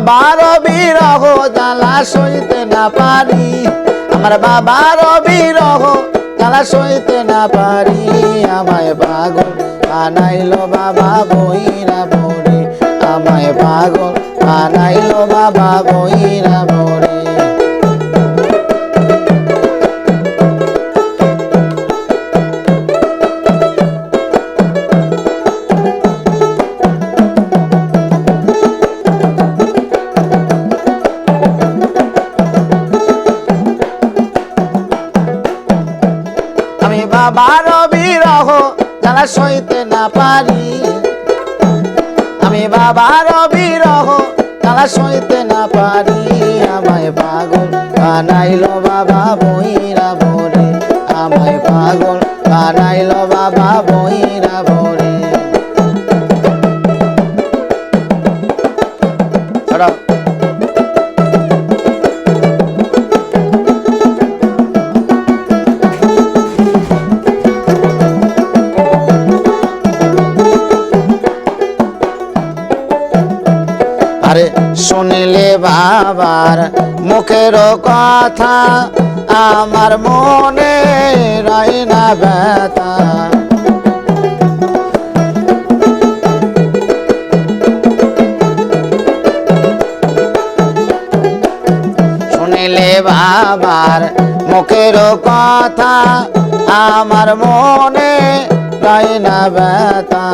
বাবার বিরহ জ্বালা সইতে না পারি, আমার বাবার বিরহ জ্বালা সইতে না পারি। আমায় পাগল বানাইলো বাবা বইরা বরে, আমায় পাগল বানাইলো বাবা বইরা বরে। আমি বাবার বিরহ জ্বালা সইতে না পারি, আমি বাবার বিরহ জ্বালা সইতে না পারি। আমায় পাগল বানাইলো বাবা বইরা বরে, আমায় পাগল বানাইলো বাবা বইরা বরে। আরে শুনলে বাবার মুখের কথা, আমার মনে রয় না ব্যথা। শুনলে বাবার মুখের কথা, আমার মনে রয় না ব্যথা।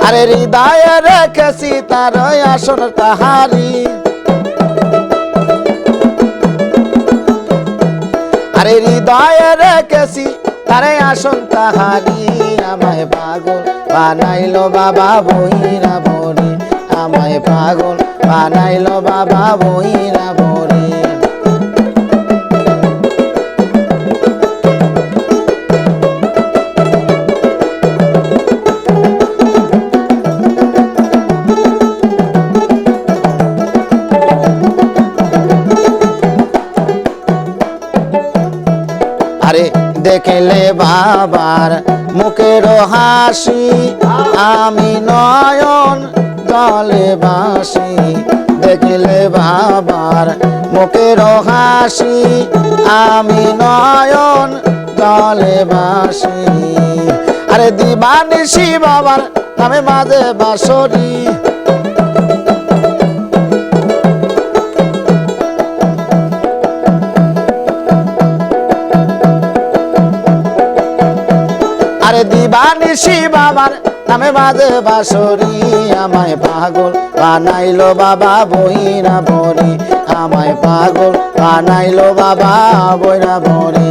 আরে হৃদয়ে রেখেছি তার আসন তাহারি, আরে হৃদয়ে রেখেছি তার আসন তাহারি। আমায় পাগল বানাইলো বাবা বইরা বরে, আমায় পাগল বানাইলো বাবা বইরা বরে। আরে দেখলে বাবার মুখের হাসি, আমি নয়ন জলে বাসি। দেখলে বাবার মুখের হাসি, আমি নয়ন জলে বাসি। আরে দিবানিশি বাবার নামে মাঝে বাঁশরি, আরে দিবানিশি বাবার নামে বাজে বাঁশরি। আমায় পাগল বানাইলো বাবা বইরা বরে, আমায় পাগল বানাইলো বাবা বইরা বরে।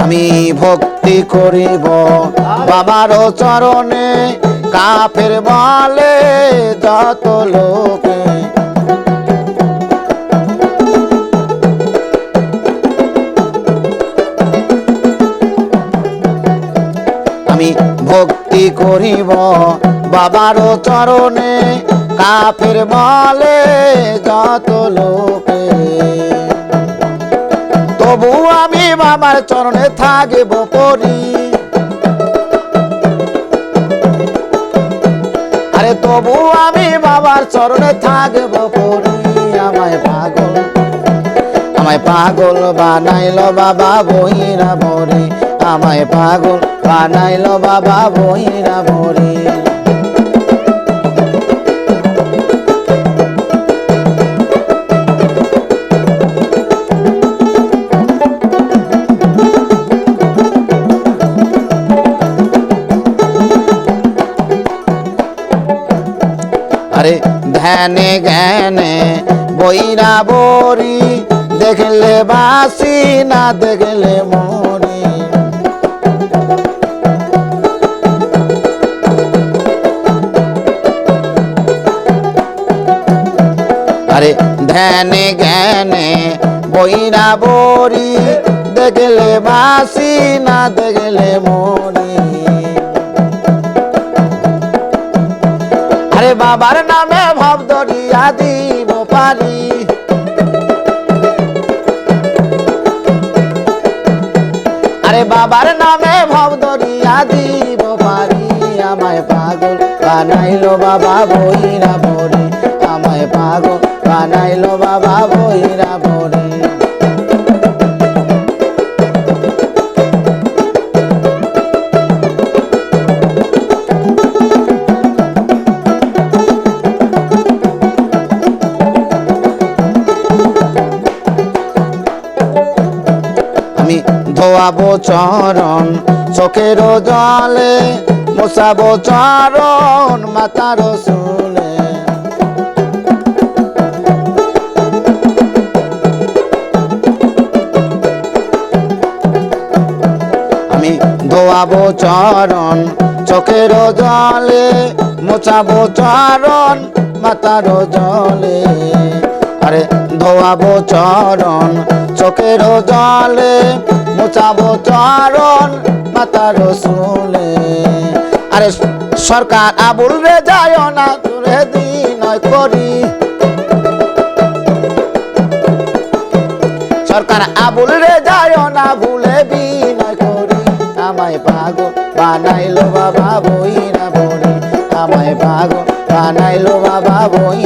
আমি ভক্তি করিব বাবার চরণে, কাফের বলে যত লোকে। আমি ভক্তি করিব বাবার চরণে, কাফের বলে যত লোকে। তবু আমি বাবার চরণে থাকিব পরি, আরে তবু আমি বাবার চরণে থাকিব পরি। আমায় পাগল বানাইলো বাবা বইরা বরে, আমায় পাগল বানাইলো বাবা বইরা বরে। আরে ধ্যানে জ্ঞানে বইরা বরি, দেখলে বাসি না দেখলে মরি। আরে ধ্যানে জ্ঞানে বইরা বরি, দেখলে বাসি না দেখলে মরি। আরে বাবার নামে ভব দরিয়া দিব পারি আরে বাবার নামে ভব দরিয়া দিব পারি আমায় পাগল বানাইলো বাবা বইরা বরে আমায় পাগল বানাইলো বাবা বইরা বরে আমি ধোয়াবো চরণ চোখের জলে মোছাবো চরণ মাথার চুলে আমি ধোয়াবো চরণ চোখের জলে মোছাবো চরণ মাথার জলে আরে ধোয়াবো চরণ চোখের জলে মোছাবো চরণ মাথার চুলে আরে সরকার আবুল রে যায় না তোরে দিন করি সরকার আবুল রে যায় না ভুলে বিনয় করি আমায় পাগল বানাইলো বাবা বইরা বরে আমায় পাগল বানাইলো বাবা বই